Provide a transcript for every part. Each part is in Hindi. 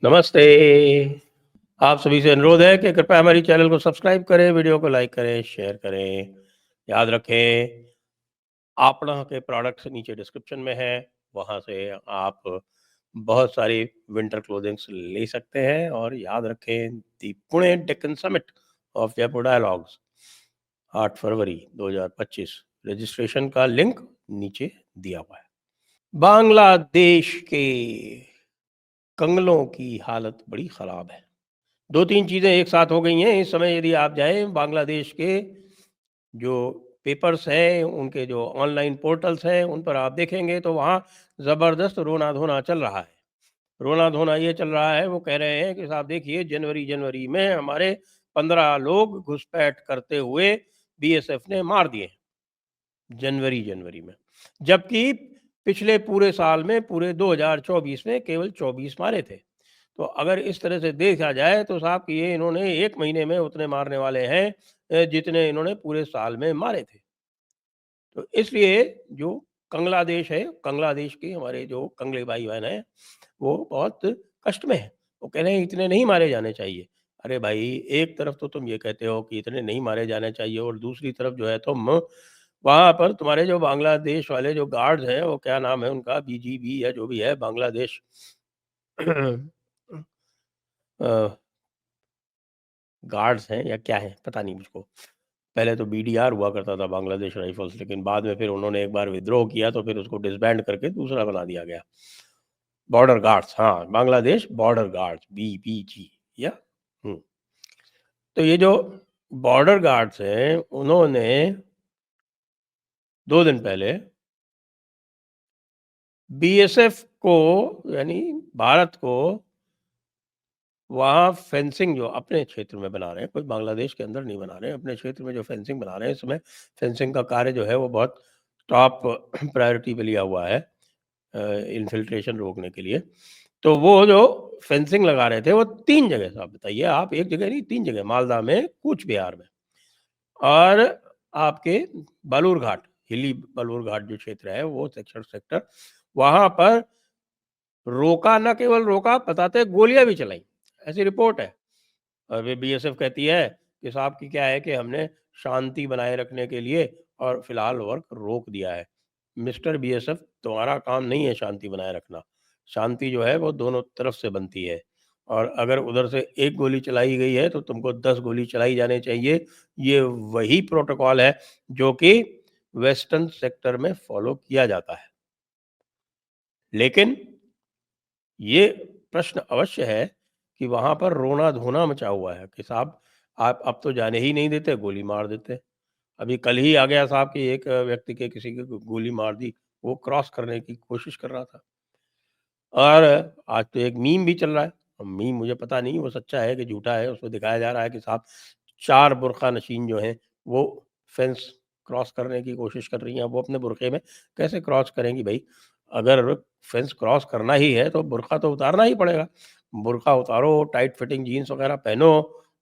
नमस्ते। आप सभी से अनुरोध है कि कृपया हमारी चैनल को सब्सक्राइब करें, वीडियो को लाइक करें, शेयर करें। याद रखें, आपना के प्रोडक्ट्स नीचे डिस्क्रिप्शन में हैं, वहाँ से आप बहुत सारी विंटर क्लोथिंग्स ले सकते हैं। और याद रखें, the Pune Deccan summit of Jaipur dialogues 8 फरवरी 2025 रजिस्ट्रेशन का लिंक नीचे दिया हुआ है। बांग्लादेश के कंगलों की हालत बड़ी ख़राब है। 2-3 चीज़ें एक साथ हो गई हैं। इस समय यदि आप जाएँ बांग्लादेश के जो पेपर्स हैं, उनके जो ऑनलाइन पोर्टल्स हैं, उन पर आप देखेंगे तो वहाँ ज़बरदस्त रोना-धोना चल रहा है। रोना-धोना ये चल रहा है, वो कह रहे हैं कि साहब देखिए जनवरी में हमारे 15 लोग घुसपैठ करते हुए बीएसएफ ने मार दिए। जनवरी में। जबकि पिछले पूरे साल में, पूरे 2024 में केवल 24 मारे थे। तो अगर इस तरह से देखा जाए तो साहब कि ये इन्होंने 1 महीने में उतने मारने वाले हैं जितने इन्होंने पूरे साल में मारे थे। तो इसलिए जो कंगलादेश है, कंगलादेश के हमारे जो कंगले भाई-बहन हैं, वो बहुत कष्ट में हैं। वो कह रहे हैं इतने नहीं मारे जाने चाहिए। अरे भाई, एक तरफ तो तुम ये कहते हो कि इतने नहीं मारे जाने चाहिए और दूसरी तरफ जो है तुम वहाँ पर तुम्हारे जो बांग्लादेश वाले जो गार्ड्स हैं, वो क्या नाम है उनका बीजीबी या जो भी है बांग्लादेश अ, गार्ड्स हैं या क्या हैं, पता नहीं मुझको। पहले तो बीडीआर हुआ करता था बांग्लादेश राइफल्स, लेकिन बाद में फिर उन्होंने एक बार विद्रोह किया तो फिर उसको डिसबैंड करके दूसरा बना दिया गया। बॉर्डर गार्ड्स, हाँ, बांग्लादेश बॉर्डर गार्ड्स बीबीजी या हुँ। तो ये जो बॉर्डर गार्ड्स हैं, उन्होंने 2 दिन पहले बीएसएफ को यानी भारत को वहाँ फेंसिंग जो अपने क्षेत्र में बना रहे हैं, कोई बांग्लादेश के अंदर नहीं बना रहे हैं, अपने क्षेत्र में जो फेंसिंग बना रहे हैं, इसमें फेंसिंग का कार्य जो है वो बहुत टॉप प्रायोरिटी पे लिया हुआ है इन्फिल्ट्रेशन रोकने के लिए। तो वो जो फेंसिंग लगा रहे थे वो 3 जगह साहब बताइए आप 1 जगह नहीं 3 जगह मालदा में, कूच बिहार में और आपके बालूरघाट, हिली बालूरघाट जो क्षेत्र है वो सेक्टर वहाँ पर रोका, न केवल रोका बताते गोलियाँ भी चलाई, ऐसी रिपोर्ट है। और वे बीएसएफ कहती है कि साहब कि क्या है कि हमने शांति बनाए रखने के लिए और फिलहाल वर्क रोक दिया है। मिस्टर बीएसएफ तुम्हारा काम नहीं है शांति बनाए रखना। शांति जो है वो दोनों तरफ से बनती है और अगर उधर से 1 गोली चलाई गई है तो तुमको 10 गोली चलाई जानी चाहिए। ये वही प्रोटोकॉल है जो कि वेस्टर्न सेक्टर में फॉलो किया जाता है। लेकिन ये प्रश्न अवश्य है कि वहाँ पर रोना-धोना मचा हुआ है कि साहब आप अब तो जाने ही नहीं देते, गोली मार देते। अभी कल ही आ गया साहब कि एक व्यक्ति के किसी की गोली मार दी, वो क्रॉस करने की कोशिश कर रहा था। और आज तो एक मीम भी चल रहा है। अब मीम मुझे पता नहीं वो सच्चा है कि झूठा है, उसमें दिखाया जा रहा है कि साहब 4 बुर्का नशीन जो हैं, वो फेंस क्रॉस करने की कोशिश कर रही हैं। अब वो अपने बुर्के में कैसे क्रॉस करेंगी भई? अगर फेंस क्रॉस करना ही है तो बुर्का तो उतारना ही पड़ेगा। बुर्का उतारो, टाइट फिटिंग जीन्स वगैरह पहनो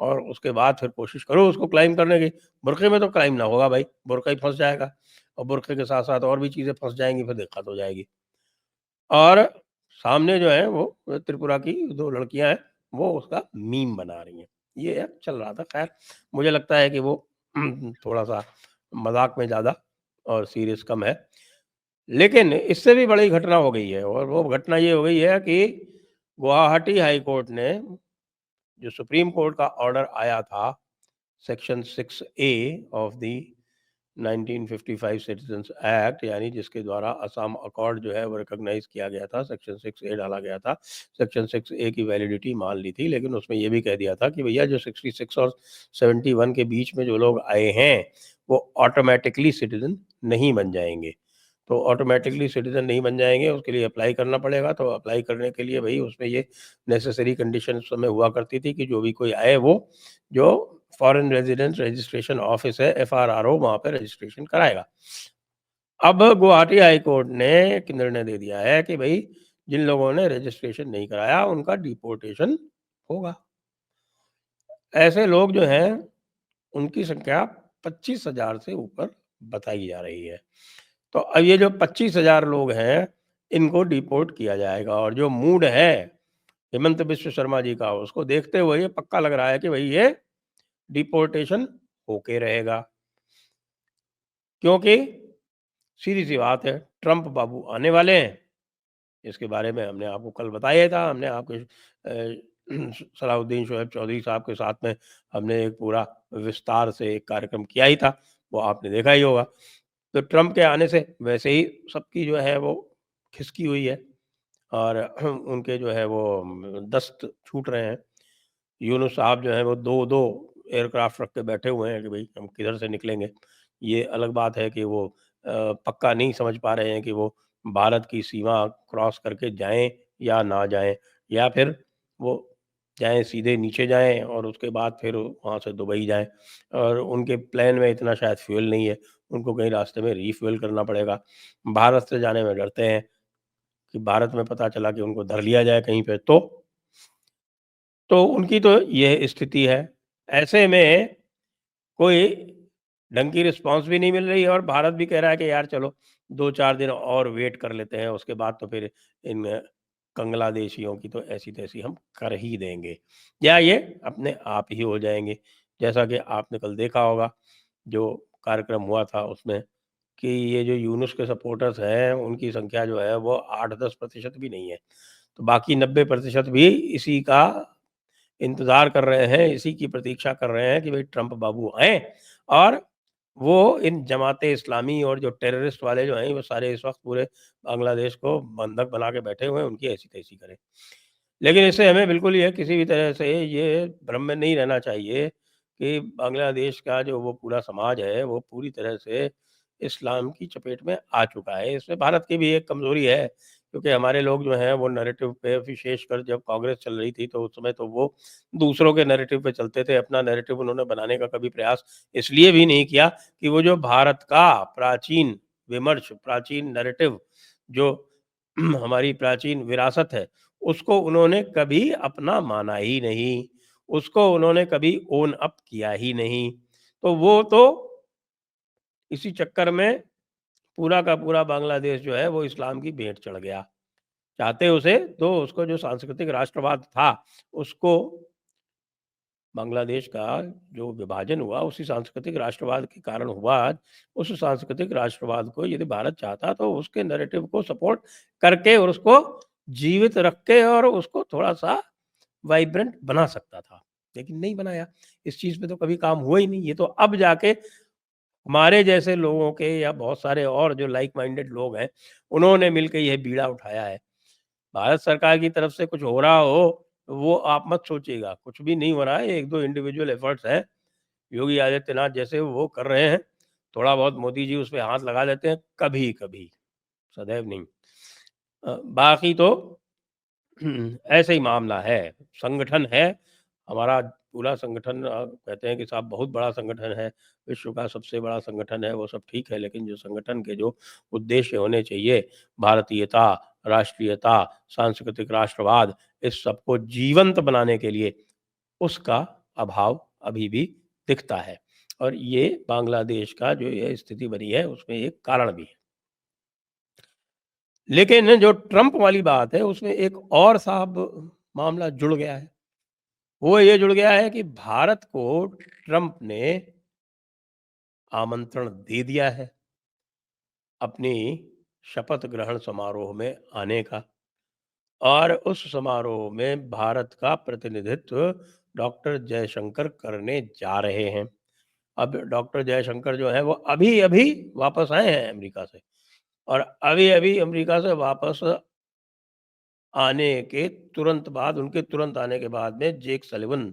और उसके बाद फिर कोशिश करो उसको क्लाइम्ब करने की। बुर्के में तो क्लाइम्ब ना होगा भाई, बुर्का ही फँस जाएगा और बुर्के के साथ-साथ और भी चीज़ें फँस जाएँगी, फिर दिक्कत हो जाएगी। और सामने जो है वो त्रिपुरा की 2 लड़कियाँ हैं, वो उसका मीम बना रही हैं। ये अब चल रहा था खैर मुझे लगता है कि वो थोड़ा-सा मज़ाक में ज़्यादा और सीरियस कम है। लेकिन इससे भी बड़ी घटना हो गई है और वो घटना ये हो गई है कि गुवाहाटी हाई कोर्ट ने जो सुप्रीम कोर्ट का ऑर्डर आया था section 6 A of the 1955 citizens act यानी जिसके द्वारा असम अकॉर्ड जो है वो रिकॉग्नाइज किया गया था, सेक्शन 6 ए डाला गया था। सेक्शन 6 ए की वैलिडिटी मान ली थी, लेकिन उसमें ये भी कह दिया था कि भैया जो 66 और 71 के बीच में जो लोग आए हैं वो ऑटोमेटिकली सिटीजन नहीं बन जाएंगे। तो ऑटोमेटिकली सिटीजन नहीं बन जाएंगे, उसके लिए अप्लाई करना पड़ेगा। तो अप्लाई करने के लिए भाई उसमें ये नेसेसरी कंडीशन उस समय हुआ करती थी कि जो भी कोई आए वो जो फॉरेन रेजिडेंस रजिस्ट्रेशन ऑफिस है एफआरआरओ, वहाँ पे रजिस्ट्रेशन कराएगा। अब गुवाहाटी हाई कोर्ट ने एक निर्णय दे दिया है कि भाई जिन लोगों ने रजिस्ट्रेशन नहीं कराया उनका डिपोर्टेशन होगा। ऐसे लोग जो हैं उनकी संख्या 25,000 से ऊपर बताई जा रही है। तो अब ये जो 25,000 लोग हैं इनको डिपोर्ट किया जाएगा और जो मूड है हेमंत बिश्व शर्मा जी का, उसको देखते हुए ये पक्का लग रहा है कि भई ये डिपोर्टेशन होके रहेगा। क्योंकि सीधी-सी बात है, ट्रंप बाबू आने वाले हैं, इसके बारे में हमने आपको कल बताया था। हमने आपके सलाहुद्दीन शोएब चौधरी साहब के साथ में हमने एक पूरा विस्तार से एक कार्यक्रम किया ही था, वो आपने देखा ही होगा। तो ट्रंप के आने से वैसे ही सबकी जो है वो खिसकी हुई है और उनके जो है वो दस्त छूट रहे हैं। यूनुस साहब जो हैं वो 2-2 एयरक्राफ्ट रख के बैठे हुए हैं कि भई हम किधर से निकलेंगे। ये अलग बात है कि वो पक्का नहीं समझ पा रहे हैं कि वो भारत की सीमा क्रॉस करके जाएँ या ना जाएँ, या फिर वो जाएँ सीधे नीचे जाएँ और उसके बाद फिर वहाँ से दुबई जाएँ। और उनके प्लान में इतना शायद फ्यूल नहीं है, उनको कहीं रास्ते में रिफ्यूल करना पड़ेगा। भारत से जाने में डरते हैं कि भारत में पता चला कि उनको धर लिया जाए कहीं पे तो उनकी तो ये स्थिति है। ऐसे में कोई ढंग की रिस्पॉन्स भी नहीं मिल रही है और भारत भी कह रहा है कि यार चलो 2-4 दिन और वेट कर लेते हैं, उसके बाद तो फिर इन कंगलादेशियों की तो ऐसी-तैसी हम कर ही देंगे, या ये अपने आप ही हो जाएँगे। जैसा कि आपने कल देखा होगा, जो कार्यक्रम हुआ था उसमें कि ये जो यूनुस के सपोर्टर्स हैं, उनकी संख्या जो है वो 8-10% भी नहीं है। तो बाकी 90% भी इसी का इंतज़ार कर रहे हैं, इसी की प्रतीक्षा कर रहे हैं कि भई ट्रंप बाबू आएँ और वो इन जमात-ए-इस्लामी और जो टेररिस्ट वाले जो हैं, वो सारे इस वक़्त पूरे बांग्लादेश को बंधक बना के बैठे हुए हैं, उनकी ऐसी-तैसी करें। लेकिन इससे हमें बिल्कुल ये किसी भी तरह से ये भ्रम में नहीं रहना चाहिए कि बांग्लादेश का जो वो पूरा समाज है, वो पूरी तरह से इस्लाम की चपेट में आ चुका है। इसमें भारत की भी एक कमज़ोरी है, क्योंकि हमारे लोग जो हैं वो नैरेटिव पे विशेषकर जब कांग्रेस चल रही थी, तो उस समय तो वो दूसरों के नैरेटिव पे चलते थे। अपना नैरेटिव उन्होंने बनाने का कभी प्रयास इसलिए भी नहीं किया कि वो जो भारत का प्राचीन विमर्श, प्राचीन नैरेटिव जो हमारी प्राचीन विरासत है, उसको उन्होंने कभी अपना माना ही नहीं, उसको उन्होंने कभी ओन अप किया ही नहीं। तो वो तो इसी चक्कर में पूरा का पूरा बांग्लादेश जो है वो इस्लाम की भेंट चढ़ गया। चाहते उसे तो उसको जो सांस्कृतिक राष्ट्रवाद था, उसको बांग्लादेश का जो विभाजन हुआ उसी सांस्कृतिक राष्ट्रवाद के कारण हुआ। उस सांस्कृतिक राष्ट्रवाद को यदि भारत चाहता तो उसके नैरेटिव को सपोर्ट करके और उसको जीवित रख के और उसको थोड़ा-सा वाइब्रेंट बना सकता था, लेकिन नहीं बनाया। इस चीज़ पे तो कभी काम हुआ ही नहीं। ये तो अब जाके हमारे जैसे लोगों के या बहुत सारे और जो लाइक माइंडेड लोग हैं, उन्होंने मिलके यह बीड़ा उठाया है। भारत सरकार की तरफ से कुछ हो रहा हो, तो वो आप मत सोचिएगा, कुछ भी नहीं हो रहा है। 1-2 इंडिविजुअल एफर्ट्स हैं, योगी आदित्यनाथ जैसे वो कर रहे हैं। थोड़ा बहुत मोदी जी उसपे हाथ लगा देते हैं, कभी-कभी, सदैव नहीं। बाकी तो ऐसे ही मामला है। संगठन है, हमारा पूरा संगठन कहते हैं कि साहब बहुत बड़ा संगठन है, विश्व का सबसे बड़ा संगठन है, वो सब ठीक है, लेकिन जो संगठन के जो उद्देश्य होने चाहिए, भारतीयता, राष्ट्रीयता, सांस्कृतिक राष्ट्रवाद, इस सबको जीवंत बनाने के लिए उसका अभाव अभी भी दिखता है। और ये बांग्लादेश का जो ये स्थिति बनी है, उसमें एक कारण भी है। लेकिन जो ट्रंप वाली बात है, उसमें एक और साहब मामला जुड़ गया है। वो ये जुड़ गया है कि भारत को ट्रंप ने आमंत्रण दे दिया है अपनी शपथ ग्रहण समारोह में आने का, और उस समारोह में भारत का प्रतिनिधित्व डॉक्टर जयशंकर करने जा रहे हैं। अब डॉक्टर जयशंकर जो है वो अभी-अभी वापस आए हैं अमेरिका से, और अभी-अभी अमेरिका से वापस आने के तुरंत बाद, उनके तुरंत आने के बाद में जेक सलिवन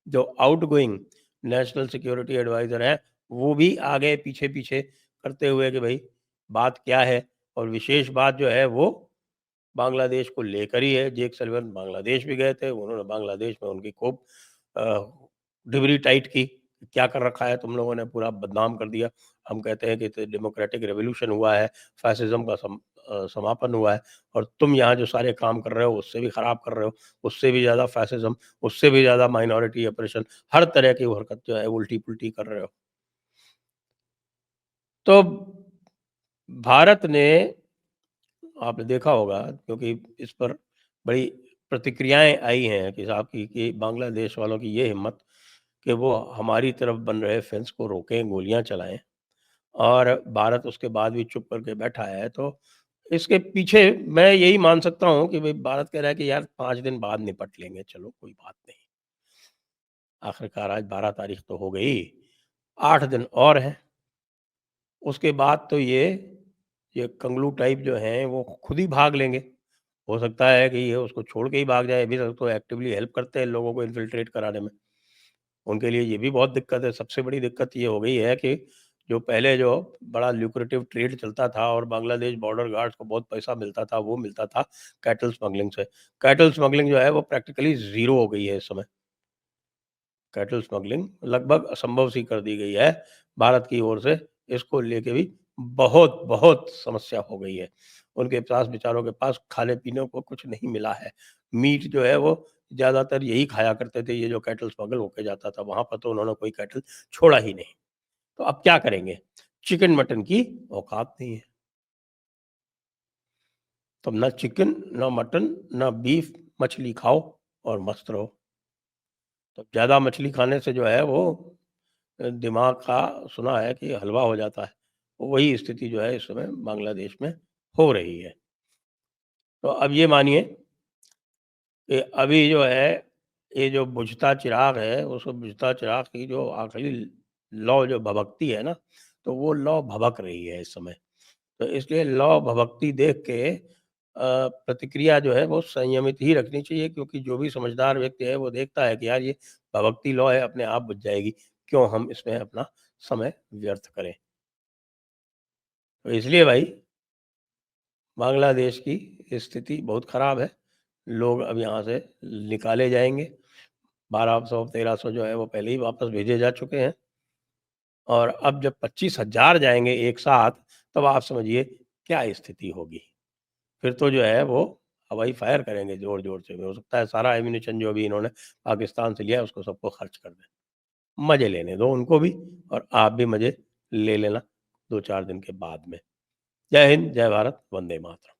जो आउटगोइंग नेशनल सिक्योरिटी एडवाइज़र हैं, वो भी आ गए पीछे-पीछे करते हुए कि भई बात क्या है? और विशेष बात जो है वो बांग्लादेश को लेकर ही है। जेक सलिवन बांग्लादेश भी गए थे, उन्होंने बांग्लादेश में उनकी खूब अ, डिबरी टाइट की, क्या कर रखा है तुम लोगों ने, पूरा बदनाम कर दिया। हम कहते हैं कि तो डेमोक्रेटिक रिवॉल्यूशन हुआ है, फ़ैसिज़्म का समापन हुआ है, और तुम यहाँ जो सारे काम कर रहे हो उससे भी खराब कर रहे हो, उससे भी ज़्यादा फ़ैसिज़्म, उससे भी ज़्यादा माइनॉरिटी ऑपरेशन, हर तरह की हरकत जो है उल्टी-पुल्टी कर रहे हो। तो भारत ने, आपने देखा होगा क्योंकि इस पर बड़ी प्रतिक्रियाएँ आई हैं कि साहब कि बांग्लादेश वालों की ये हिम्मत कि वो हमारी तरफ बन रहे फेंस को रोकें, गोलियाँ चलाएँ और भारत उसके बाद भी चुप करके बैठा है। तो इसके पीछे मैं यही मान सकता हूँ कि भई भारत कह रहा है कि यार 5 दिन बाद निपट लेंगे, चलो कोई बात नहीं। आखिरकार आज 12 तारीख तो हो गई, 8 दिन और हैं। उसके बाद तो ये कंगलू टाइप जो हैं वो खुद ही भाग लेंगे। हो सकता है कि ये उसको छोड़ के ही भाग जाए, अभी तक तो एक्टिवली हेल्प करते हैं लोगों को इन्फिल्ट्रेट कराने में। उनके लिए ये भी बहुत दिक्कत है, सबसे बड़ी दिक्कत ये हो गई है कि जो पहले जो बड़ा ल्यूक्रेटिव ट्रेड चलता था और बांग्लादेश बॉर्डर गार्ड्स को बहुत पैसा मिलता था, वो मिलता था कैटल स्मगलिंग से। कैटल स्मगलिंग जो है वो प्रैक्टिकली ज़ीरो हो गई है इस समय। कैटल स्मगलिंग लगभग असंभव सी कर दी गई है भारत की ओर से। इसको लेके भी बहुत समस्या हो गई है। उनके पास बेचारों के पास खाने-पीने को कुछ नहीं मिला है। मीट जो है वो ज़्यादातर यही खाया करते थे, ये जो कैटल स्मगल होके जाता था, वहाँ पर तो उन्होंने कोई कैटल छोड़ा ही नहीं। तो अब क्या करेंगे? चिकन-मटन की औकात नहीं है। तब ना चिकन, ना मटन, ना बीफ, मछली खाओ और मस्त रहो। तो ज़्यादा मछली खाने से जो है वो दिमाग का सुना है कि हलवा हो जाता है। वही स्थिति जो है इस समय बांग्लादेश में हो रही है। तो अब ये मानिए कि अभी जो है, ये जो बुझता चिराग है, उस बुझता चिराग की जो आखिरी लौ जो भभकती है ना, तो वो लौ भभक रही है इस समय। तो इसलिए लौ भभकती देख के प्रतिक्रिया जो है वो संयमित ही रखनी चाहिए, क्योंकि जो भी समझदार व्यक्ति है वो देखता है कि यार ये भभकती लौ है, अपने आप बुझ जाएगी, क्यों हम इसमें अपना समय व्यर्थ करें। तो इसलिए भाई बांग्लादेश की स्थिति बहुत ख़राब है। लोग अब यहाँ से निकाले जाएँगे। 1200-1300 जो है वो पहले ही वापस भेजे जा चुके हैं और अब जब 25,000 जाएँगे एक साथ, तब आप समझिए क्या स्थिति होगी। फिर तो जो है वो हवाई फायर करेंगे ज़ोर-ज़ोर से। हो सकता है सारा एम्यूनिशन जो भी इन्होंने पाकिस्तान से लिया है उसको सबको खर्च कर दें। मज़े लेने दो उनको भी और आप भी मज़े ले लेना 2-4 दिन के बाद में। जय हिंद, जय भारत, वंदे मातरम।